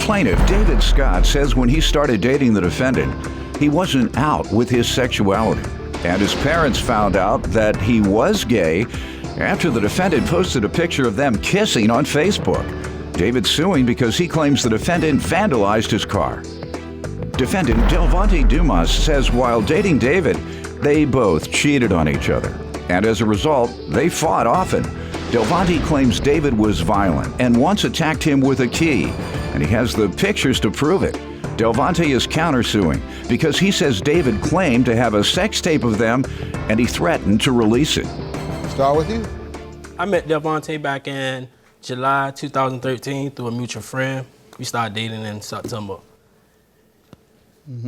Plaintiff David Scott says when he started dating the defendant, he wasn't out with his sexuality. And his parents found out that he was gay after the defendant posted a picture of them kissing on Facebook. David's suing because he claims the defendant vandalized his car. Defendant Delvante Dumas says while dating David, they both cheated on each other. And as a result, they fought often. Delvante claims David was violent and once attacked him with a key, and he has the pictures to prove it. Delvante is countersuing because he says David claimed to have a sex tape of them and he threatened to release it. Start with you. I met Delvante back in July 2013 through a mutual friend. We started dating in September.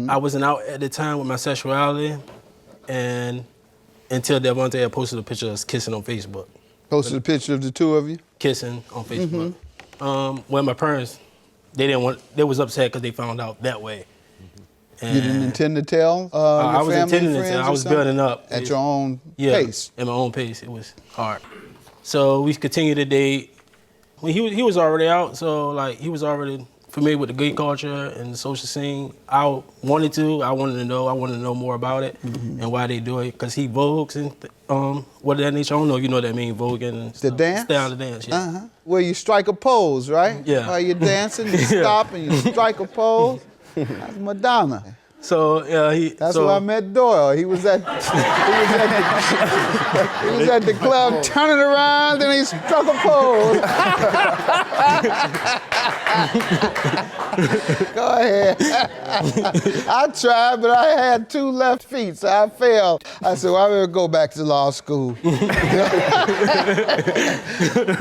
I wasn't out at the time with my sexuality, and until Delvante had posted a picture of us kissing on Facebook. Posted a picture of the two of you? Kissing on Facebook. Well, my parents, they was upset because they found out that way. And you didn't intend to tell I was your family, intending to friends tell. I or was something? building up. At your own pace? At my own pace. It was hard. So we continued to date. When he was already out, so like he was already familiar with the gay culture and the social scene. I wanted to know more about it and why they do it, because he vogues and what that nature. I don't know if you know what that means, voguing and The stuff. dance? Style of dance, yeah. Where you strike a pose, right? Yeah. While you're dancing, you stop and you strike a pose. That's Madonna. So That's where I met Doyle. He was at the club turning around, then he struck a pose. Go ahead. I tried, but I had two left feet, so I failed. I said, well, I better go back to law school.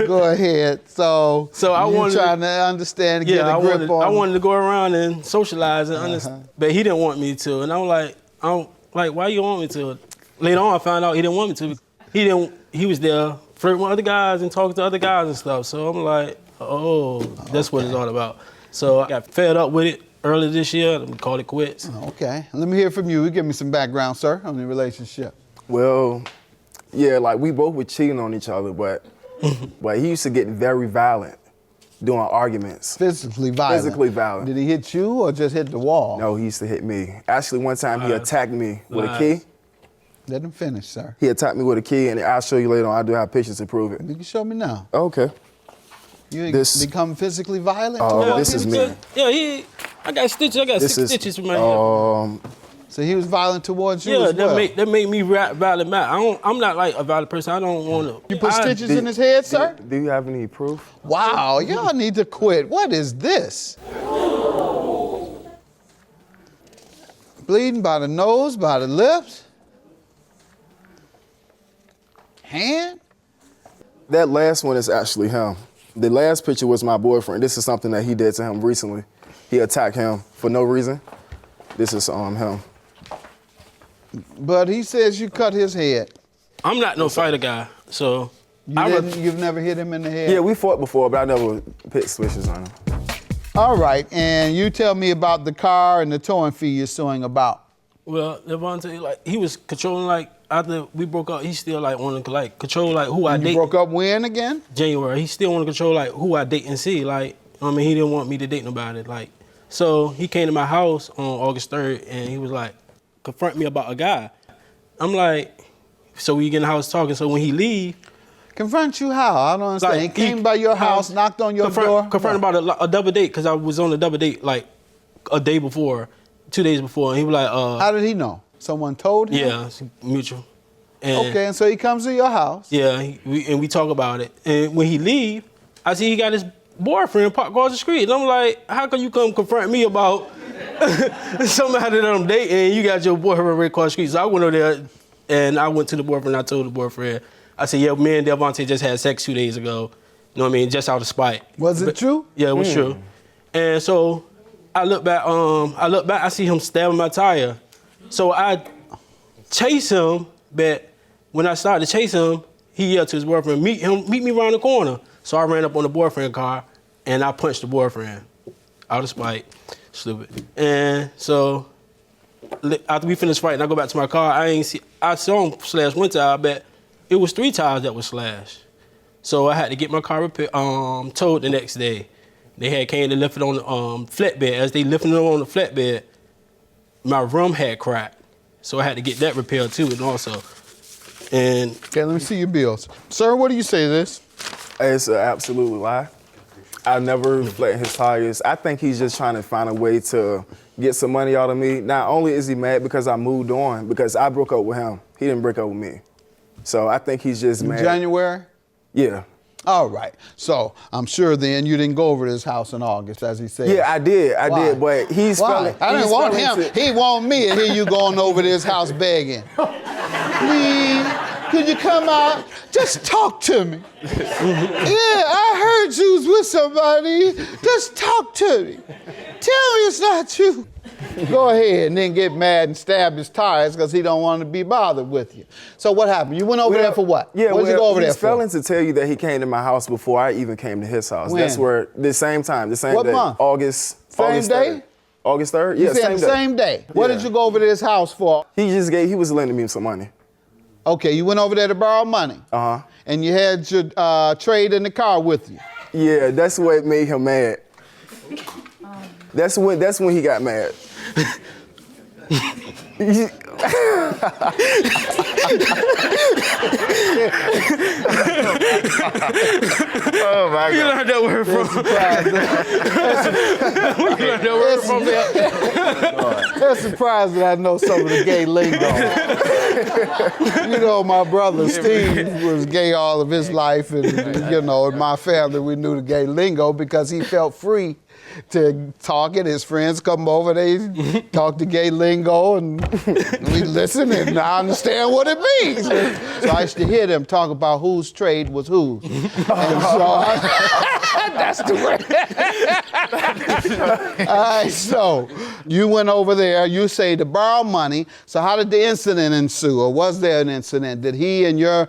Go ahead. So I wanted trying to understand and get a grip on. I wanted to go around and socialize and understand, but he didn't want me to, and I'm like, why you want me to? Later on, I found out he didn't want me to. He was there flirting with other guys and talking to other guys and stuff. So I'm like, oh, that's what it's all about. So I got fed up with it early this year and called it quits. Okay, let me hear from you. Give me some background, sir, on the relationship. Well, yeah, like we both were cheating on each other, but he used to get very violent during arguments. Physically violent? Physically violent. Did he hit you or just hit the wall? No, he used to hit me. Actually, one time he attacked me with a key. Let him finish, sir. He attacked me with a key, and I'll show you later on. I do have pictures to prove it. You can show me now. Okay. You become physically violent? This is me. Yeah, I got stitches. I got six stitches from my head. So he was violent towards you yeah, as well? that made me violent back. I'm not like a violent person. I don't want to. You put stitches in his head, sir? Do you have any proof? Wow, y'all need to quit. What is this? Bleeding by the nose, by the lips? Hand? That last one is actually him. The last picture was my boyfriend. This is something that he did to him recently. He attacked him for no reason. This is him. But he says you cut his head. I'm not no fighter guy, so. You've never hit him in the head? Yeah, we fought before, but I never put switches on him. All right, and you tell me about the car and the towing fee you're suing about. Well, Devontae, like, he was controlling, like, after we broke up, he still, like, wanted to, like, control, like, who I date. You broke up when again? January. He still wanted to control, like, who I date and see. Like, I mean, he didn't want me to date nobody. Like, so he came to my house on August 3rd, and he was like, confront me about a guy. I'm like, so we get in the house talking, so when he leave. Confront you how? I don't understand. Like, he came by your house, knocked on your door? Confront about a double date, because I was on a double date, like, a day before, 2 days before, and he was like, How did he know? Someone told him? Yeah, it's mutual. And okay, and so he comes to your house. Yeah, we talk about it. And when he leave, I see he got his boyfriend parked across the street. And I'm like, how can you come confront me about somebody that I'm dating and you got your boyfriend right across the street? So I went over there and I went to the boyfriend and I told the boyfriend, I said, yeah, me and Delvante just had sex 2 days ago. You know what I mean? Just out of spite. Was it true? Yeah, it was true. And so I look back, I see him stabbing my tire. So I chase him, but when I started to chase him, he yelled to his boyfriend, meet me around the corner. So I ran up on the boyfriend car and I punched the boyfriend out of spite. Stupid. And so after we finished fighting, I go back to my car. I saw him slash one tire, but it was 3 tires that was slashed. So I had to get my car towed the next day. They had came to lift it on the flatbed. As they lifting it on the flatbed, my rim had cracked. So I had to get that repaired too, and also. And okay, let me see your bills. Sir, what do you say to this? It's an absolute lie. I never flattened his tires. I think he's just trying to find a way to get some money out of me. Not only is he mad because I moved on, because I broke up with him. He didn't break up with me. So I think he's just mad. January? Yeah. All right. So I'm sure then you didn't go over to his house in August, as he said. Yeah, I did, but he's Why? I didn't want him. He want me, and here you going over to his house begging. Please, could you come out? Just talk to me. Yeah, I heard you was with somebody. Just talk to me. Tell me it's not you. Go ahead and then get mad and stab his tires because he don't want to be bothered with you. So what happened? You went over there for what? Yeah, what did you go over there for? He's failing to tell you that he came to my house before I even came to his house. When? That's where, the same time, the same What day. month? August. Same August day? 3rd. August 3rd? You Yeah, said same day. What did you go over to his house for? He was lending me some money. Okay, you went over there to borrow money. Uh-huh. And you had your trade in the car with you. Yeah, that's what made him mad. That's when he got mad. Oh my God. you learned that word from? You learned that word from? They're surprised that I know some of the gay lingo. You know, my brother Steve was gay all of his life, and you know, in my family we knew the gay lingo because he felt free to talk it. His friends come over, they talk the gay lingo, and we listen, and I understand what it means. So I used to hear them talk about whose trade was whose. And so that's the way. All right, so you went over there, you say to borrow money. So how did the incident ensue, or was there an incident? Did he and your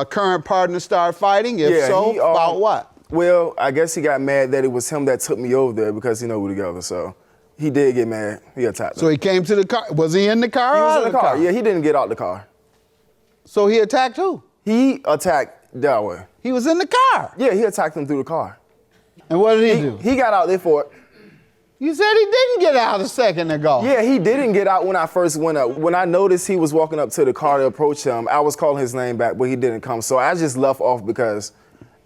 current partner start fighting? If so, about what? Well, I guess he got mad that it was him that took me over there because, we were together, so he did get mad. He attacked me. So he came to the car. Was he in the car He or was out in of the car. Yeah, he didn't get out the car. So he attacked who? He attacked that way. He was in the car. Yeah, he attacked him through the car. And what did he do? He got out there for it. You said he didn't get out a second ago. Yeah, he didn't get out when I first went up. When I noticed he was walking up to the car to approach him, I was calling his name back, but he didn't come. So I just left off because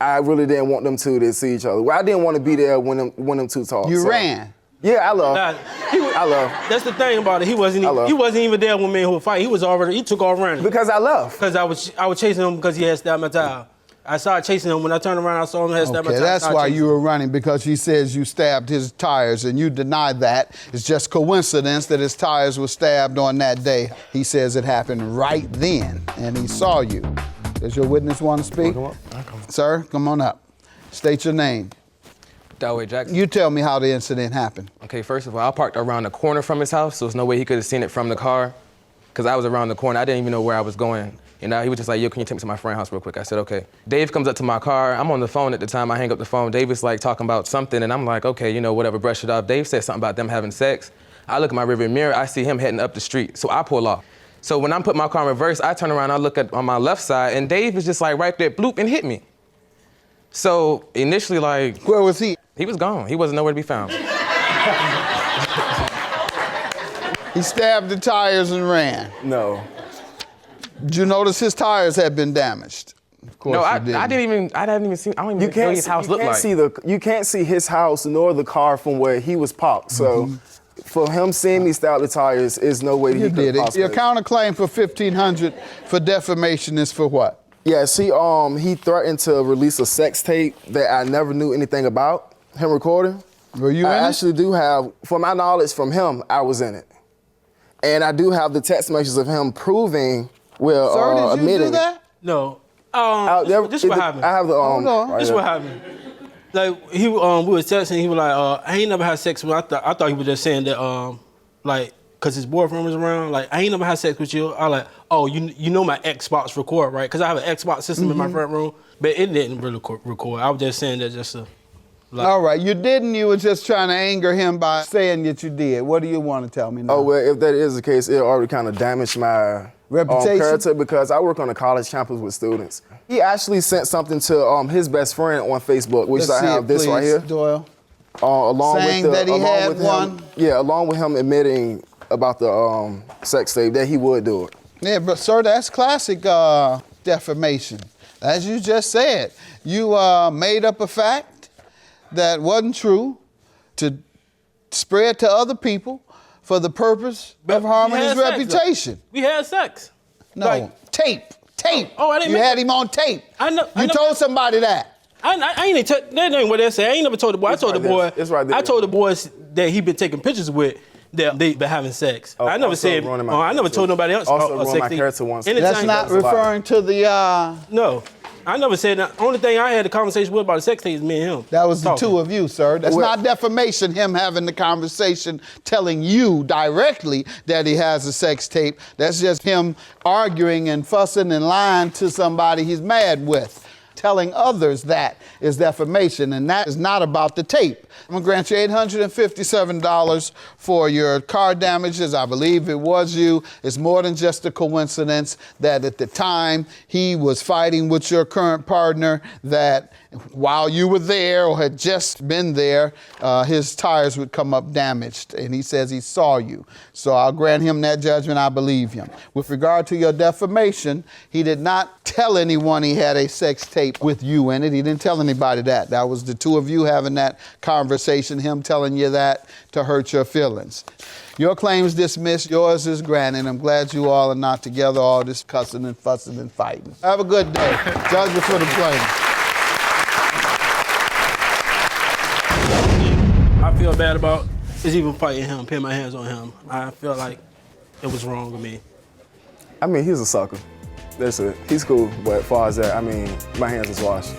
I really didn't want them two to see each other. Well, I didn't want to be there when them two talked. You ran. Yeah, I love. I love. That's the thing about it. He wasn't even there when me and him fight. He took off running. Because I love. Because I was chasing him because he had stabbed my tire. I started chasing him. When I turned around, I saw him had stabbed my tire. That's why you were running, because he says you stabbed his tires, and you deny that. It's just coincidence that his tires were stabbed on that day. He says it happened right then, and he saw you. Does your witness want to speak? Sir, come on up. State your name. Dalway Jackson. You tell me how the incident happened. Okay, first of all, I parked around the corner from his house, so there's no way he could have seen it from the car, because I was around the corner. I didn't even know where I was going. He was just like, yo, can you take me to my friend's house real quick? I said, okay. Dave comes up to my car. I'm on the phone at the time. I hang up the phone. Dave is like talking about something, and I'm like, okay, whatever, brush it off. Dave said something about them having sex. I look at my rearview mirror. I see him heading up the street, so I pull off. So when I'm putting my car in reverse, I turn around, I look on my left side, and Dave is just like right there, bloop, and hit me. So initially, like... Where was he? He was gone. He wasn't nowhere to be found. He stabbed the tires and ran. No. Did you notice his tires had been damaged? Of course No, you I didn't. didn't even see, I don't even know what his house looked like. You can't see his house nor the car from where he was parked, so... For him seeing me stab the tires is no way You he did could it. possibly. Your counterclaim for $1,500 for defamation is for what? Yeah, see, he threatened to release a sex tape that I never knew anything about, him recording. Were you in it? I actually do have, from my knowledge from him, I was in it. And I do have the text messages of him proving, Sir, did you admitting. do that? No. This what happened. I have the, Hold on. right This here. what happened. Like we was texting, he was like, I ain't never had sex with. I thought he was just saying that, like, cause his boyfriend was around. Like, I ain't never had sex with you. I like, oh, you know my Xbox record, right? Cause I have an Xbox system in my front room, but it didn't really record. I was just saying that just to. Like, All right, you didn't. You were just trying to anger him by saying that you did. What do you want to tell me now? Oh, well, if that is the case, it already kind of damaged my reputation, character, because I work on a college campus with students. He actually sent something to his best friend on Facebook, which Let's I see have it, this please, right here. Doyle. Along Saying with that he along had with him- one? Yeah, along with him admitting about the sex tape that he would do it. Yeah, but sir, that's classic defamation. As you just said, you made up a fact that wasn't true to spread to other people for the purpose of harming we his had sex, reputation. We had sex. No, Like, tape. Oh, I didn't You make had it. him on tape. I know- I You know- told somebody that. I ain't that ain't what they say. I ain't never told the boy. I told the right boy. there. It's right there. I told the boys that he been taking pictures with that they been having sex. Oh, I never also said. ruining my I never character. told nobody else. Also ruined sex my tape. character once. Anytime- That's not was a lie. referring to the. No, I never said that. Only thing I had a conversation with about the sex tape is me and him. That was the talking. two of you, sir. That's Well- not defamation, him having the conversation, telling you directly that he has a sex tape. That's just him arguing and fussing and lying to somebody he's mad with. Telling others that is defamation, and that is not about the tape. I'm gonna grant you $857 for your car damages. I believe it was you. It's more than just a coincidence that at the time he was fighting with your current partner, that while you were there or had just been there, his tires would come up damaged, and he says he saw you. So I'll grant him that judgment. I believe him. With regard to your defamation, he did not tell anyone he had a sex tape with you in it. He didn't tell anybody that. That was the two of you having that conversation, him telling you that to hurt your feelings. Your claim's dismissed, yours is granted. I'm glad you all are not together, all this cussing and fussing and fighting. Have a good day. Judgment for the plaintiff. I feel bad about is even fighting him, putting my hands on him. I feel like it was wrong with me. I mean, he's a sucker. That's it. He's cool, but as far as that, I mean, my hands is washed.